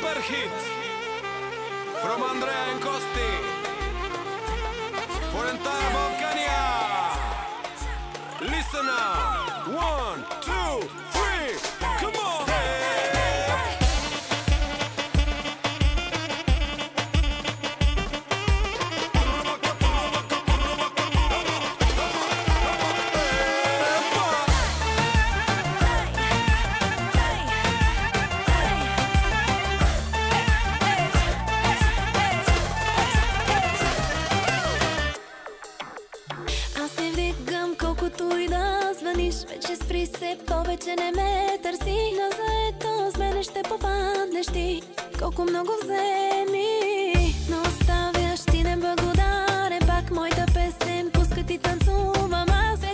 super hit from Andrea and Costi for entire Balkania. Listen now. 1, 2, 3. Come on. Колкото и да звъниш, вече спри се, повече не ме търси. На заето с мене ще попаднеш ти. Колко много вземи, но оставяш ти неблагодарен. Пак моята песен, пуска ти танцувам аз.